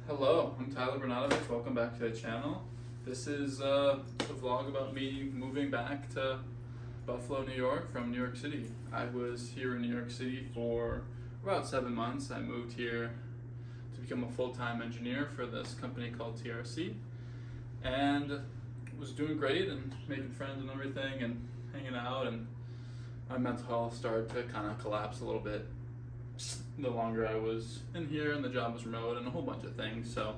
Hello, I'm Tyler Bernatovich. Welcome back to the channel. This is a vlog about me moving back to Buffalo, New York from New York City. I was here in New York City for about 7 months. I moved here to become a full-time engineer for this company called TRC, and was doing great and making friends and everything and hanging out, and my mental health started to kind of collapse a little bit the longer I was in here, and the job was remote and a whole bunch of things. So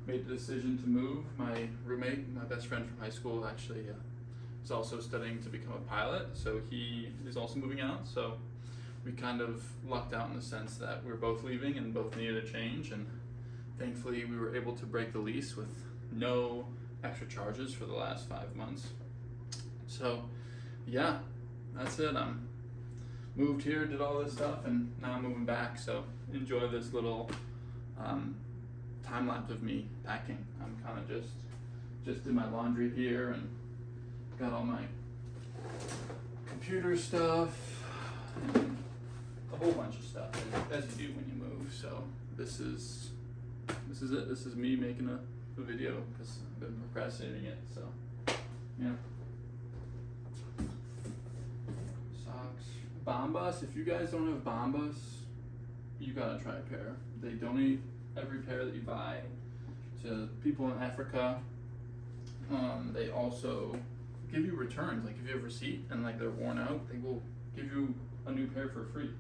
made the decision to move. My roommate, my best friend from high school, actually is also studying to become a pilot, so he is also moving out. So we kind of lucked out in the sense that we were both leaving and both needed a change, and thankfully we were able to break the lease with no extra charges for the last 5 months. So yeah, that's it. I'm moved here, did all this stuff, and now I'm moving back. So enjoy this little time lapse of me packing. I'm kind of just did my laundry here and got all my computer stuff and a whole bunch of stuff as you do when you move. So this is it. This is me making a video because I've been procrastinating it. So yeah. Socks. Bombas. If you guys don't have Bombas, you gotta try a pair. They donate every pair that you buy to people in Africa. They also give you returns. Like if you have a receipt and like they're worn out, they will give you a new pair for free,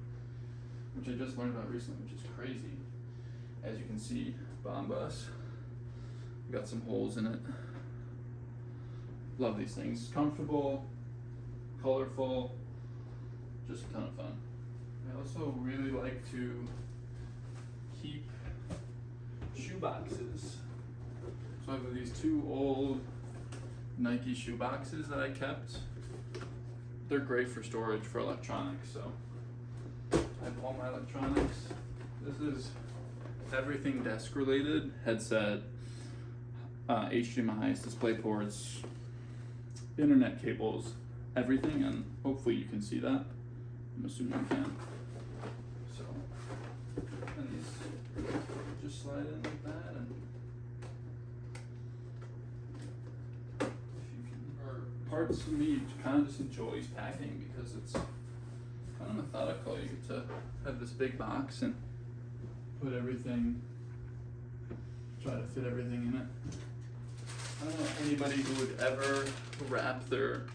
which I just learned about recently, which is crazy. As you can see, Bombas got some holes in it. Love these things. Comfortable, colorful, just a ton of fun. I also really like to keep shoe boxes. So I have these 2 old Nike shoe boxes that I kept. They're great for storage for electronics. So I have all my electronics. This is everything desk related: headset, HDMI, display ports, internet cables, everything, and hopefully you can see that. I'm assuming you can. So, and these just slide in like that, and if you can, or parts of me kind of just enjoys packing because it's kind of methodical. You get to have this big box and put everything, try to fit everything in it. I don't know anybody who would ever wrap their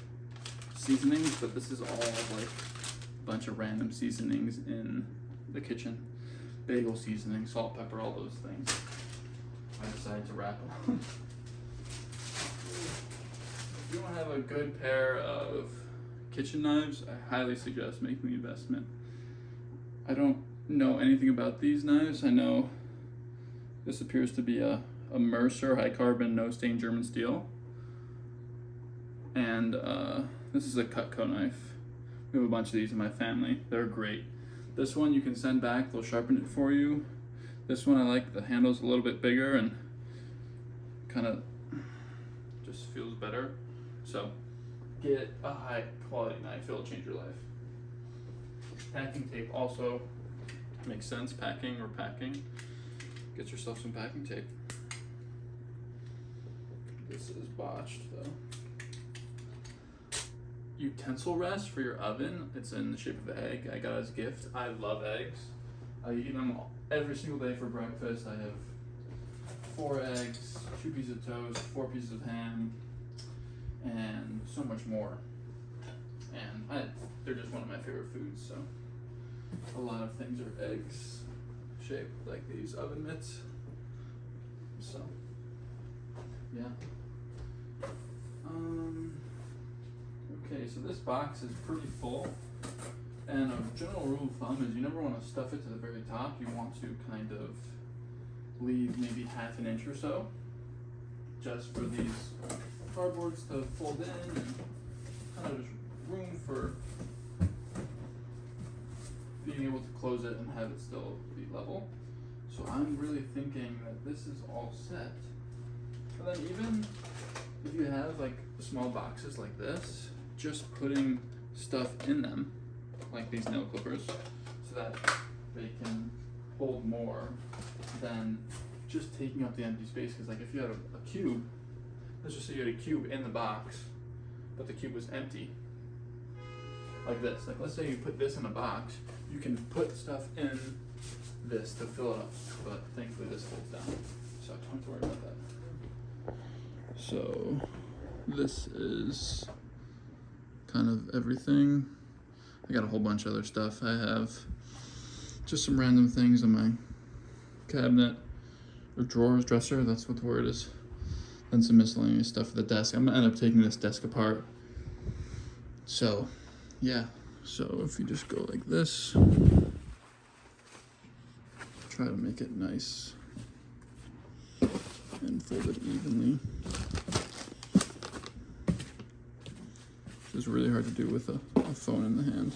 seasonings, but this is all like a bunch of random seasonings in the kitchen. Bagel seasoning, salt, pepper, all those things. I decided to wrap them. If you don't have a good pair of kitchen knives, I highly suggest making the investment. I don't know anything about these knives. I know this appears to be a Mercer high carbon no stain German steel, and this is a Cutco knife. We have a bunch of these in my family. They're great. This one you can send back, they'll sharpen it for you. This one I like, the handle's a little bit bigger and kind of just feels better. So get a high quality knife, it'll change your life. Packing tape also makes sense. Packing or packing, get yourself some packing tape. This is botched though. Utensil rest for your oven. It's in the shape of an egg. I got as a gift. I love eggs. I eat them every single day for breakfast. I have 4 eggs, 2 pieces of toast, 4 pieces of ham, and so much more. And they're just one of my favorite foods. So a lot of things are eggs shaped like these oven mitts. So yeah. Okay, so this box is pretty full, and a general rule of thumb is you never want to stuff it to the very top. You want to kind of leave maybe ½ an inch or so just for these cardboards to fold in, and kind of just room for being able to close it and have it still be level. So I'm really thinking that this is all set. And then even if you have like small boxes like this, just putting stuff in them, like these nail clippers, so that they can hold more than just taking up the empty space. Because like if you had a cube, let's just say you had a cube in the box, but the cube was empty, like this. Like let's say you put this in a box, you can put stuff in this to fill it up, but thankfully this folds down, so I don't have to worry about that. So this is kind of everything. I got a whole bunch of other stuff. I have just some random things in my cabinet or drawers, dresser, that's what the word is. And some miscellaneous stuff at the desk. I'm gonna end up taking this desk apart. So yeah, so if you just go like this, try to make it nice and fold it evenly. Which is really hard to do with a phone in the hand.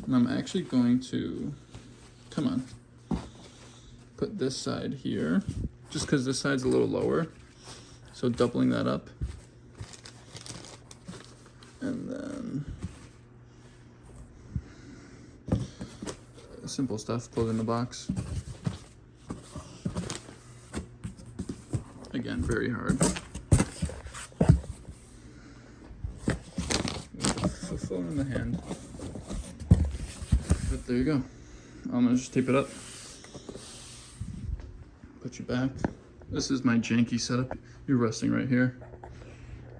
And I'm actually going to, come on, put this side here, just because this side's a little lower. So doubling that up. And then simple stuff, put it in the box. Again, very hard. With the phone in the hand. But there you go. I'm gonna just tape it up. Put you back. This is my janky setup. You're resting right here.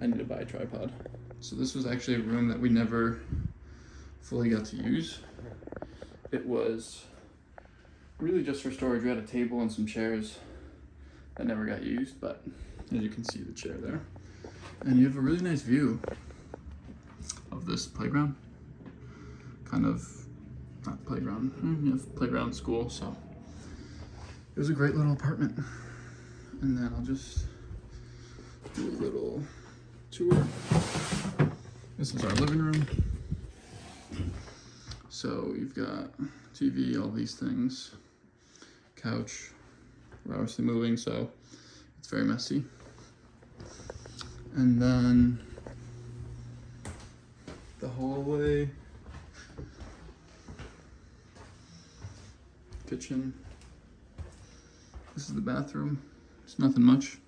I need to buy a tripod. So this was actually a room that we never fully got to use. It was really just for storage. We had a table and some chairs that never got used, but as you can see, the chair there. And you have a really nice view of this playground. Kind of, not playground, you have playground school, so. It was a great little apartment. And then I'll just do a little tour. This is our living room. So you've got TV, all these things, couch. We're obviously moving, so it's very messy. And then the hallway, kitchen. This is the bathroom. It's nothing much.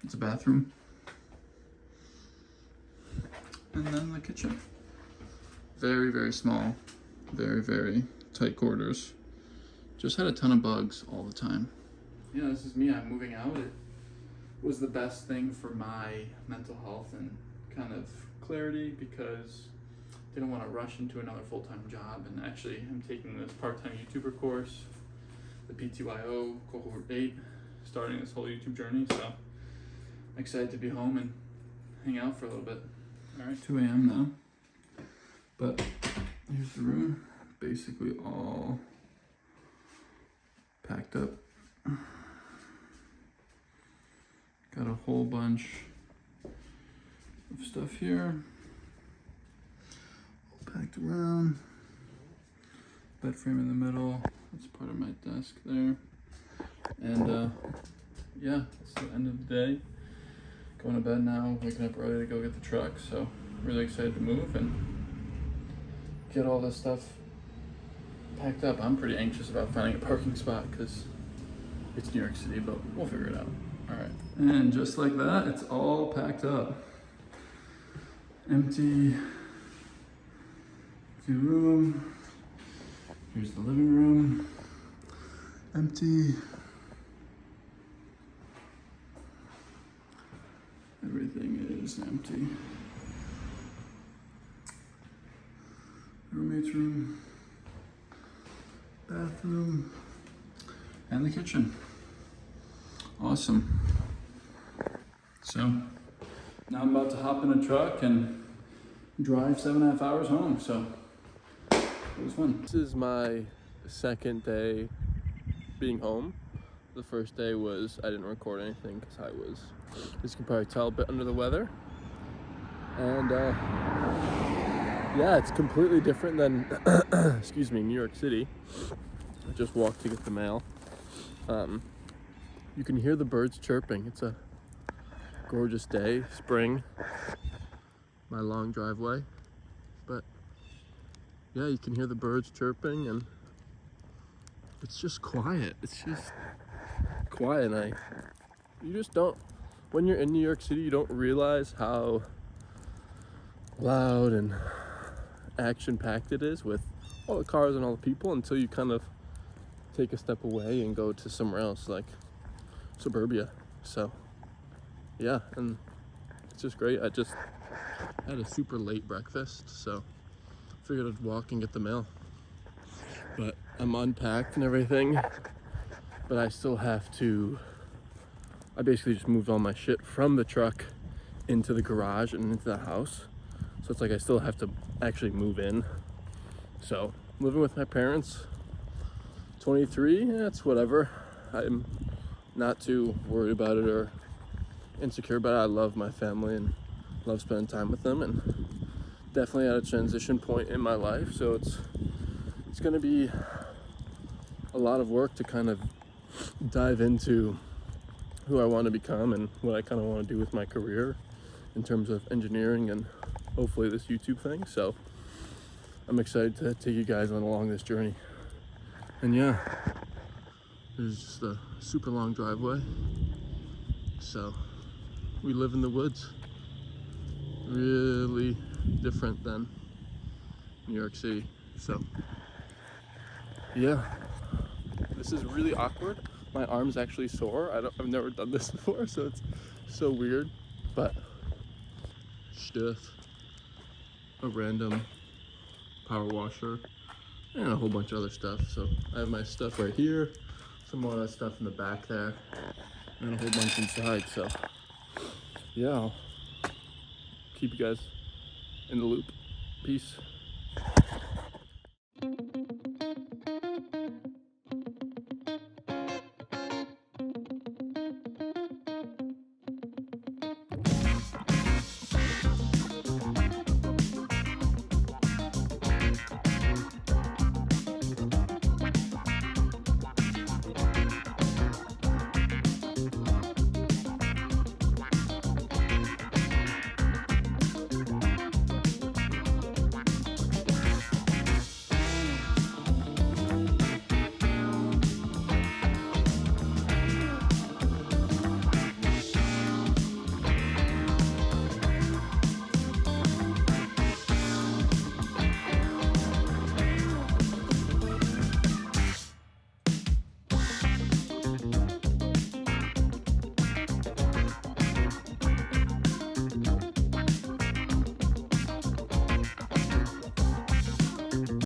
It's a bathroom. And then the kitchen. Very, very small. Very, very tight quarters. Just had a ton of bugs all the time. Yeah, this is me. I'm moving out. It was the best thing for my mental health and kind of clarity because I didn't want to rush into another full-time job. And actually, I'm taking this part-time YouTuber course, the PTYO Cohort 8, starting this whole YouTube journey. So I'm excited to be home and hang out for a little bit. All right, 2 a.m. now. But here's the room, basically all packed up. Got a whole bunch of stuff here, all packed around. Bed frame in the middle, that's part of my desk there. And yeah, it's the end of the day. Going to bed now, waking up early to go get the truck. So really excited to move and get all this stuff packed up. I'm pretty anxious about finding a parking spot because it's New York City, but we'll figure it out. All right, and just like that, it's all packed up. Empty room. Here's the living room. Empty. Everything is empty. Roommate's room, bathroom, and the kitchen. Awesome. So now I'm about to hop in a truck and drive 7.5 hours home. So it was fun. This is my second day being home. The first day was I didn't record anything because I was, as you can probably tell, a bit under the weather. And yeah, it's completely different than, excuse me, New York City. I just walked to get the mail. You can hear the birds chirping. It's a gorgeous day, spring, my long driveway. But yeah, you can hear the birds chirping and it's just quiet. It's just quiet, and you just don't, when you're in New York City, you don't realize how loud and action-packed it is with all the cars and all the people until you kind of take a step away and go to somewhere else, like suburbia. So yeah, and it's just great. I just had a super late breakfast, so figured I'd walk and get the mail. But I'm unpacked and everything, but I still have to, I basically just moved all my shit from the truck into the garage and into the house. So it's like I still have to actually move in. So living with my parents, 23, it's whatever. I'm not too worried about it or insecure about it. I love my family and love spending time with them, and definitely at a transition point in my life. So it's going to be a lot of work to kind of dive into who I want to become and what I kind of want to do with my career in terms of engineering and hopefully this YouTube thing. So I'm excited to take you guys on along this journey. And yeah, there's just a super long driveway. So we live in the woods. Really different than New York City. So yeah, this is really awkward. My arm's actually sore. I've never done this before, so it's so weird. But stuff, a random power washer, and a whole bunch of other stuff. So I have my stuff right here, some more of that stuff in the back there, and a whole bunch inside. So yeah, I'll keep you guys in the loop. Peace.